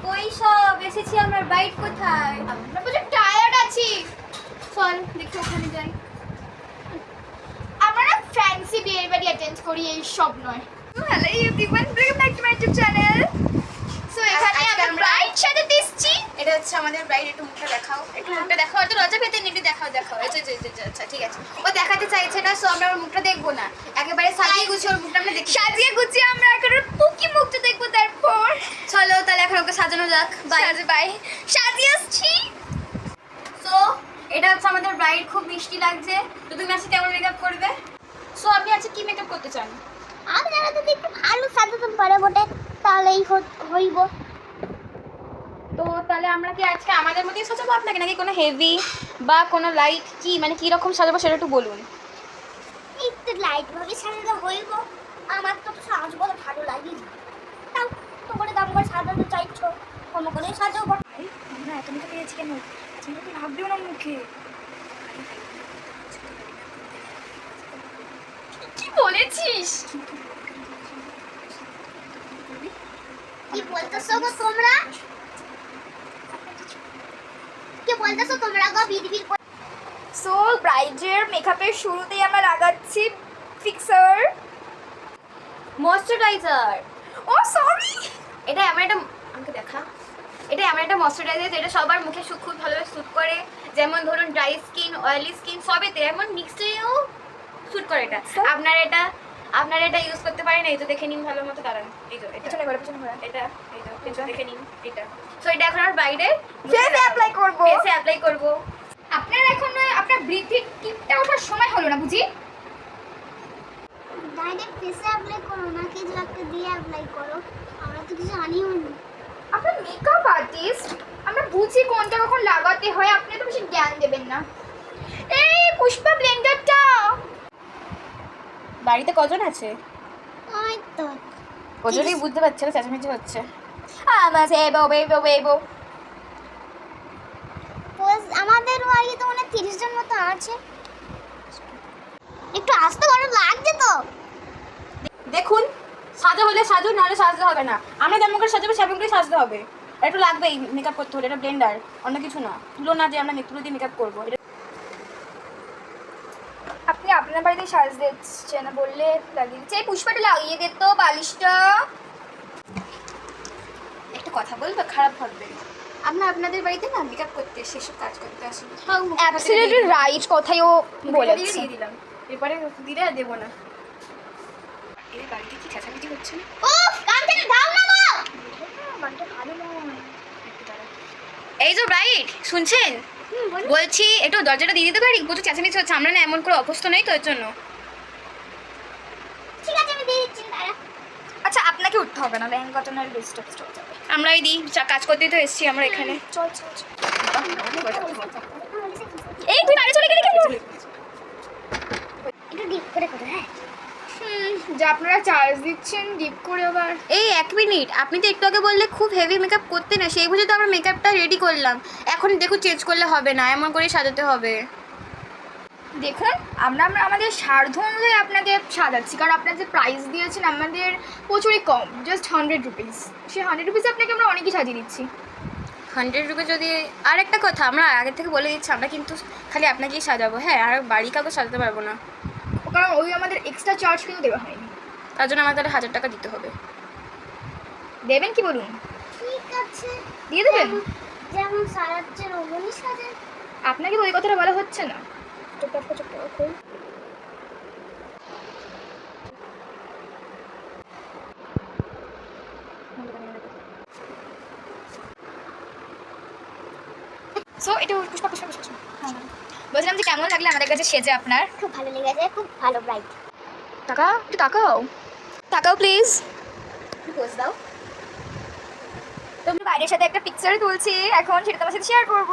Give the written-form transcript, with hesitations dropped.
কই সব এসেছি আমরা, বাইট কোথায়? আমরা প্রচুর টায়ার্ড আছি। চল দেখি ওখানে যাই। আমরা না ফ্যান্সি বিয়ের বাড়ি অ্যাটেন্ড করি, এই সব নয়। Hello everyone, welcome back to my YouTube channel. So এখানে আমরা ব্রাইড সাজাতে এসেছি। এটা হচ্ছে আমাদের ব্রাইড। একটু মুখটা দেখাও, একটু মুখটা দেখাও, একটু লজ্জা পেতে নেই, একটু দেখাও। আচ্ছা ঠিক আছে, ও দেখাতে চাইছে না, সো আমরা ওর মুখটা দেখবো না, একেবারে সাজিয়ে গুছিয়ে ওর মুখটা আমরা দেখি। সাজিয়ে গুছিয়ে আমরা এখন ওর পুকি মুখটা দেখবো, তারপর চলো তাহলে এখন ওকে সাজানো যাক। বাই সাজিয়ে আসছি। সো এটা হচ্ছে আমাদের ব্রাইড, খুব মিষ্টি লাগছে। তো তুমি আজকে কেমন মেকআপ করবে? সো আপনি আজকে কি মেকআপ করতে চান? আমি জানা যদি একটু ভালো সাজাতে পারে বটে তাহলেই হইব। তো তাহলে আমরা কি আজকে আমাদের মধ্যেই সাজাবো আপনাকে, নাকি কোনো হেভি বা কোনো লাইট, কি মানে কি রকম সাজাবো সেটা একটু বলুন। একটু লাইট ভাবে সাজাতে হইব। আমার তো সাজবো ভালো লাগে। তাও তোমার দাম করে সাজাতে চাইছো, কোনো করে সাজাবো। না তুমি তো পেয়েছি কেন, তুমি তো ভাববেও না মুখে। কি বলেছিস? কি বলতেছো গো তোমরা? কি বলতেছো তোমরা গো? বিড়বিড় করে। সো ব্রাইডের মেকআপের শুরুতেই আমরা লাগাচ্ছি ফিক্সার, ময়শ্চারাইজার। ও সরি, এটা এমন একটা, আমাকে দেখা, এটা এমন একটা ময়শ্চারাইজার যেটা সবার মুখে খুব ভালোভাবে স্যুট করে। যেমন ধরুন ড্রাই স্কিন, অয়েলি স্কিন সবেতে, এমন মিক্সডেও স্যুট করে এটা। আপনারা এটা ইউজ করতে পারেন। এই তো দেখে নিন ভালো মতো, দাঁড়ান। এই তো এটা, পেছনে ঘোরা পেছনে ঘোরা। এটা এই তো এটা দেখে নিন এটা। সো এটা এখন আর বাইরে ফেসে অ্যাপ্লাই করব। ফেসে অ্যাপ্লাই করব। আপনার এখন আপনার বৃদ্ধির টিপটা ওঠার সময় হলো না বুঝি? ডাইরেক্ট ফেসে অ্যাপ্লাই করো না, কিছু একটা দিয়ে অ্যাপ্লাই করো। আমরা তো কিছু জানিও না। আপনার মেকআপ আর্টিস্ট, আমরা বুঝি কোনটা কখন লাগাতে হয়, আপনি তো বেশি জ্ঞান দেবেন না। এই পুষ্পা ব্লেন্ডারটা বাড়িতে কজন আছে? ওই তো ওজনই বুঝতে পারছে না, চেঁচামেচি হচ্ছে। আমার এবো আমাদের বাড়ি তো মানে 30 জন মতো আছে। একটু আসতে ভালো লাগছে তো। দেখুন, সাজা হলে সাজুন, নাহলে সাজতে হবে না। আমরা যেমন করে সাজাবো সেমন করে সাজতে হবে। আর একটু লাগবেই মেকআপ করতে হলে, এটা ব্লেন্ডার, অন্য কিছু না। তুলো না যে আমরা তুলো দিয়ে মেকআপ করবো। আপনি আপনার বাড়িতে সাজ দিচ্ছেন বললে লাগিয়ে দিচ্ছে। এই পুষ্পাটা লাগিয়ে দে তো, বালিশটা। একটা কথা বলবো, খারাপ ভাববেন। আমরা আপনাদের বাড়িতে না মেকআপ করতে, সেসব কাজ করতে আসি। অ্যাবসলিউটলি রাইট কথাই ও বলেছে। দিয়ে দিলাম, এরপরে দিলে আর দেবো না। এই বাড়িতে কি চেঁচামেচি হচ্ছে না? উফ, গানটা দাও না গো। গানটা ভালো নয়। এই যে ব্রাইট, শুনছেন? বলছি একটু দরজাটা দিয়ে দিতে পারি? প্রচুর চেঁচামেচি হচ্ছে। আমরা না এমন করে অভ্যস্ত নেই তো, এর জন্য। ঠিক আছে, আমি দিয়ে দিচ্ছি। দাঁড়া। আচ্ছা আপনাকে উঠতে হবে না, ল্যাং কটনের ডিস্টার্ব হয়ে যাবে। আমরাই দিই, কাজ করতেই তো এসছি আমরা এখানে। চল চল চল। এই তুই বাইরে চলে গেলি কেন? একটু ডিপ করে করো, হ্যাঁ। যে আপনারা চার্জ দিচ্ছেন ডিপ করে আবার। এই 1 মিনিট, আপনি তো একটু আগে বললে খুব হেভি মেকআপ করতে না, সেই বুঝে তো আমরা মেকআপটা রেডি করলাম। এখন দেখুন চেঞ্জ করলে হবে না, এমন করেই সাজাতে হবে। দেখুন আমরা আমাদের স্বার্থ অনুযায়ী আপনাকে সাজাচ্ছি, কারণ আপনার যে প্রাইস দিয়েছেন আমাদের প্রচুরই কম, জাস্ট 100 রুপিস। সেই 100 রুপিসে আপনাকে আমরা অনেকই সাজিয়ে দিচ্ছি। 100 রুপি যদি, আর একটা কথা, আমরা আগে থেকে বলে দিচ্ছি, আমরা কিন্তু খালি আপনাকেই সাজাবো, হ্যাঁ, আর বাড়ি কাউকে সাজাতে পারবো না। কারণ ওই আমাদের এক্সট্রা চার্জ কিন্তু দেওয়া হয়নি। তার জন্য আমাদের 1000 টাকা দিতে হবে। দেবেন কি বলুন? ঠিক আছে, দিয়ে দেবেন? যেমন সারাচ্ছেন ওমনই সাজেন। আপনাকে তো ওই কথাটা বলা হচ্ছে না। চুপচাপ খোল। সো এটা পুষ্পা। বলছিলাম যে কেমন লাগলে আমাদের কাছে সেজে আপনার? খুব ভালো লেগেছে, খুব ভালো ব্রাইট। একটু তাকাও প্লিজ। পোজ দাও। তো আমি বাইরের সাথে একটা পিকচার তুলছি এখন, সেটা তোমার সাথে শেয়ার করবো।